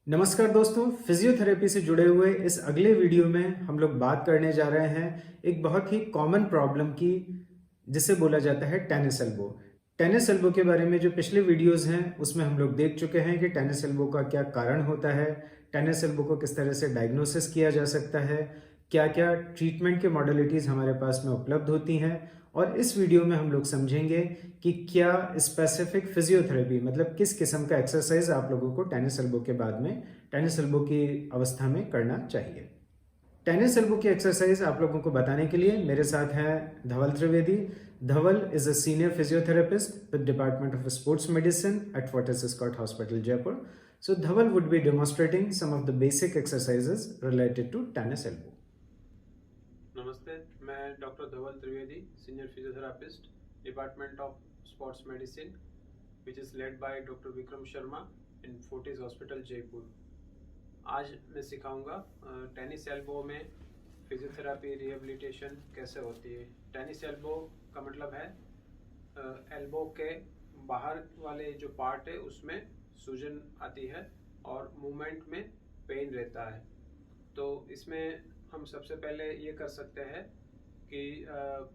नमस्कार दोस्तों, फिजियोथेरेपी से जुड़े हुए इस अगले वीडियो में हम लोग बात करने जा रहे हैं एक बहुत ही कॉमन प्रॉब्लम की, जिसे बोला जाता है टेनिस एल्बो। टेनिस एल्बो के बारे में जो पिछले वीडियोस हैं उसमें हम लोग देख चुके हैं कि टेनिस एल्बो का क्या कारण होता है, टेनिस एल्बो को किस तरह से डायग्नोसिस किया जा सकता है, क्या क्या ट्रीटमेंट के मॉडलिटीज़ हमारे पास में उपलब्ध होती हैं। और इस वीडियो में हम लोग समझेंगे कि क्या स्पेसिफिक फिजियोथेरेपी मतलब किस किस्म का एक्सरसाइज आप लोगों को टेनिस एल्बो के बाद में टेनिस एल्बो की अवस्था में करना चाहिए। टेनिस एल्बो की एक्सरसाइज आप लोगों को बताने के लिए मेरे साथ हैं Dhaval Trivedi. Dhaval is a senior physiotherapist with department of sports medicine at Fortis Escorts hospital Jaipur. So Dhaval would be demonstrating some of the basic exercises related to tennis elbow. नमस्ते, मैं doctor Dhaval Trivedi, senior physiotherapist, department of sports medicine, which is led by doctor Vikram Sharma in Fortis hospital Jaipur. आज मैं सिखाऊंगा tennis elbow में physiotherapy rehabilitation कैसे होती है। Tennis elbow का मतलब है एल्बो के बाहर वाले जो पार्ट है उसमें सूजन आती है और मूवमेंट में पेन रहता है। तो इसमें हम सबसे पहले ये कर सकते हैं कि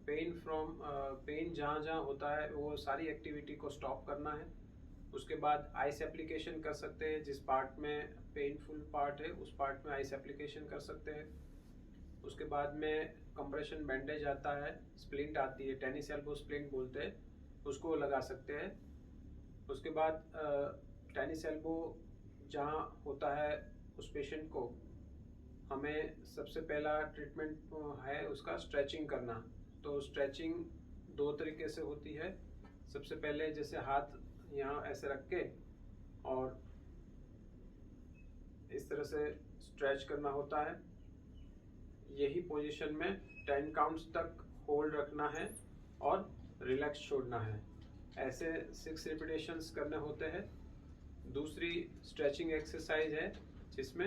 पेन जहाँ जहाँ होता है वो सारी एक्टिविटी को स्टॉप करना है। उसके बाद आइस एप्लीकेशन कर सकते हैं, जिस पार्ट में पेनफुल पार्ट है उस पार्ट में आइस एप्लीकेशन कर सकते हैं। उसके बाद में कंप्रेशन बैंडेज आता है, स्प्लिंट आती है, टेनिस एल्बो स्प्लिंट बोलते हैं, उसको लगा सकते हैं। उसके बाद टेनिस एल्बो जहाँ होता है उस पेशेंट को हमें सबसे पहला ट्रीटमेंट है उसका स्ट्रेचिंग करना। तो स्ट्रेचिंग दो तरीके से होती है। सबसे पहले जैसे हाथ यहाँ ऐसे रख के और इस तरह से स्ट्रेच करना होता है। यही पोजीशन में 10 काउंट्स तक होल्ड रखना है और रिलैक्स छोड़ना है। ऐसे 6 रिपीटेशंस करने होते हैं। दूसरी स्ट्रेचिंग एक्सरसाइज है जिसमें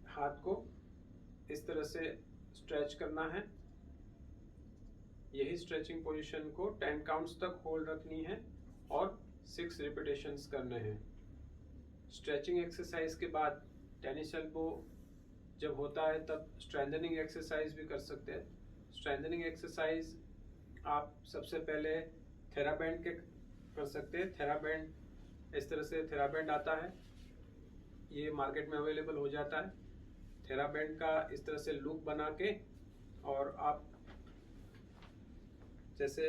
हाथ को इस तरह से स्ट्रेच करना है। यही स्ट्रेचिंग पोजीशन को 10 काउंट्स तक होल्ड रखनी है और 6 रिपीटेशंस करने हैं। स्ट्रेचिंग एक्सरसाइज के बाद टेनिस एल्बो जब होता है तब स्ट्रेंथनिंग एक्सरसाइज भी कर सकते हैं। स्ट्रेंथनिंग एक्सरसाइज आप सबसे पहले थेराबैंड के कर सकते हैं। थेराबैंड इस तरह से थेराबैंड आता है, ये मार्केट में अवेलेबल हो जाता है। थेराबैंड का इस तरह से लुक बना के और आप जैसे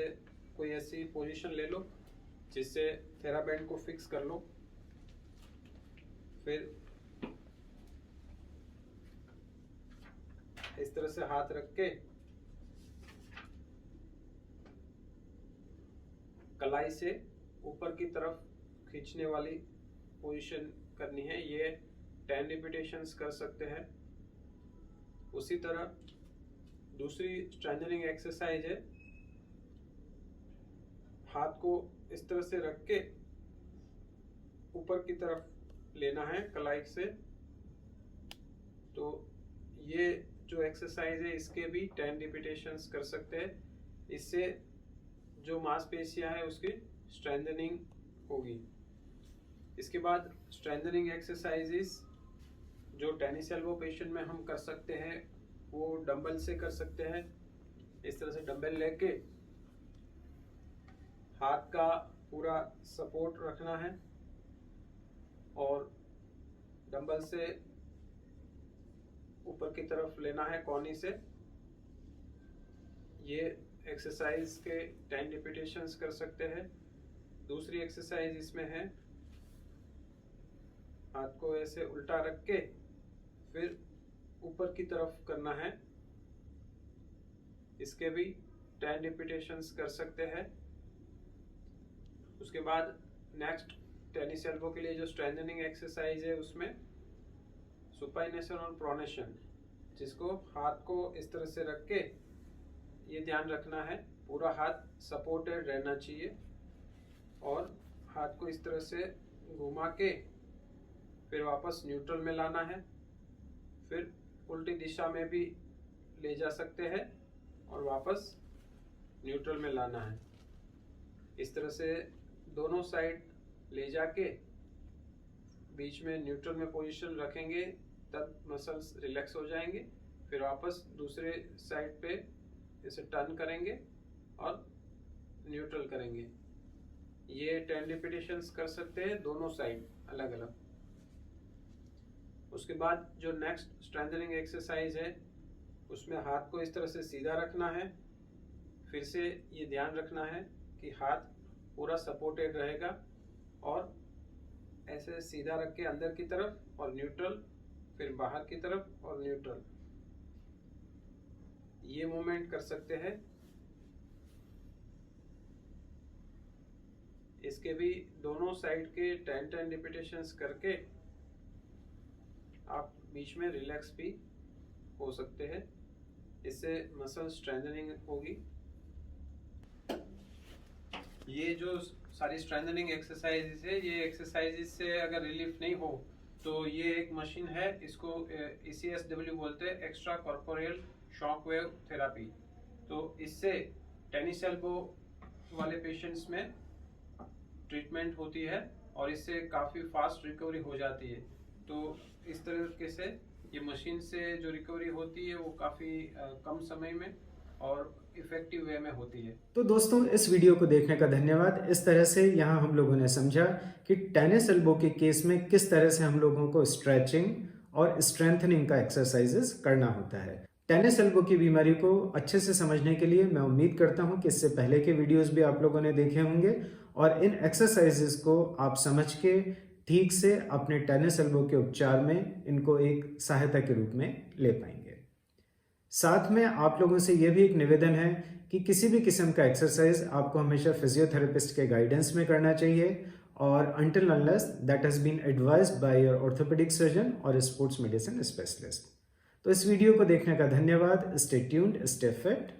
कोई ऐसी पोजीशन ले लो जिससे थेराबैंड को फिक्स कर लो। फिर इस तरह से हाथ रख के कलाई से ऊपर की तरफ खींचने वाली पोजीशन करनी है। ये 10 रिपीटेशंस कर सकते हैं। उसी तरह दूसरी स्ट्रेंथनिंग एक्सरसाइज है, हाथ को इस तरह से रख के ऊपर की तरफ लेना है कलाई से। तो ये जो एक्सरसाइज है इसके भी 10 रिपीटेशंस कर सकते हैं। इससे जो मांसपेशियां है उसकी स्ट्रेंथनिंग होगी। इसके बाद स्ट्रेंथनिंग एक्सरसाइजेस जो टेनिस एल्बो पेशेंट में हम कर सकते हैं वो डंबल से कर सकते हैं। इस तरह से डंबल लेके हाथ का पूरा सपोर्ट रखना है और डंबल से ऊपर की तरफ लेना है कोहनी से। ये एक्सरसाइज के 10 रिपीटेशंस कर सकते हैं। दूसरी एक्सरसाइज इसमें है, हाथ को ऐसे उल्टा रख के फिर ऊपर की तरफ करना है। इसके भी 10 रिपीटेशंस कर सकते हैं। उसके बाद नेक्स्ट टेनिस एल्बो के लिए जो स्ट्रेंथनिंग एक्सरसाइज है उसमें सुपाइनेशन और प्रोनेशन, जिसको हाथ को इस तरह से रख के ये ध्यान रखना है पूरा हाथ सपोर्टेड रहना चाहिए और हाथ को इस तरह से घुमा के फिर वापस न्यूट्रल में लाना है। फिर उल्टी दिशा में भी ले जा सकते हैं और वापस न्यूट्रल में लाना है। इस तरह से दोनों साइड ले जाके बीच में न्यूट्रल में पोजीशन रखेंगे तब मसल्स रिलैक्स हो जाएंगे। फिर वापस दूसरे साइड पे इसे टर्न करेंगे और न्यूट्रल करेंगे। ये 10 रिपीटेशंस कर सकते हैं दोनों साइड अलग अलग। उसके बाद जो नेक्स्ट स्ट्रेंथनिंग एक्सरसाइज है उसमें हाथ को इस तरह से सीधा रखना है। फिर से ये ध्यान रखना है कि हाथ पूरा सपोर्टेड रहेगा और ऐसे सीधा रख के अंदर की तरफ और न्यूट्रल, फिर बाहर की तरफ और न्यूट्रल, ये मूवमेंट कर सकते हैं। इसके भी दोनों साइड के 10-10 रिपीटेशंस करके आप बीच में रिलैक्स भी हो सकते हैं। इससे मसल स्ट्रेंथनिंग होगी। ये जो सारी स्ट्रेंथनिंग एक्सरसाइजेस है, ये एक्सरसाइजेस से अगर रिलीफ नहीं हो तो ये एक मशीन है, इसको ECSW बोलते हैं, extra corporeal shock wave therapy. तो इससे टेनिस एल्बो वाले पेशेंट्स में ट्रीटमेंट होती है और इससे काफ़ी फास्ट रिकवरी हो जाती है। तो इस तरीके से ये मशीन से जो रिकवरी होती है वो काफ़ी कम समय में और इफेक्टिव वे में होती है। तो दोस्तों, इस वीडियो को देखने का धन्यवाद। इस तरह से यहाँ हम लोगों ने समझा कि टेनिस एल्बो के केस में किस तरह से हम लोगों को स्ट्रेचिंग और स्ट्रेंथनिंग का एक्सरसाइजेस करना होता है। टेनिस एल्बो की बीमारी को अच्छे से समझने के लिए मैं उम्मीद करता हूँ कि इससे पहले के वीडियोस भी आप लोगों ने देखे होंगे और इन एक्सरसाइजेस को आप समझ के ठीक से अपने टेनिस एल्बो के उपचार में इनको एक सहायता के रूप में ले पाएंगे। साथ में आप लोगों से यह भी एक निवेदन है कि किसी भी किस्म का एक्सरसाइज आपको हमेशा फिजियोथेरेपिस्ट के गाइडेंस में करना चाहिए और until unless that has been advised by your orthopedic surgeon और स्पोर्ट्स मेडिसिन स्पेशलिस्ट। तो इस वीडियो को देखने का धन्यवाद। Stay tuned, stay fit.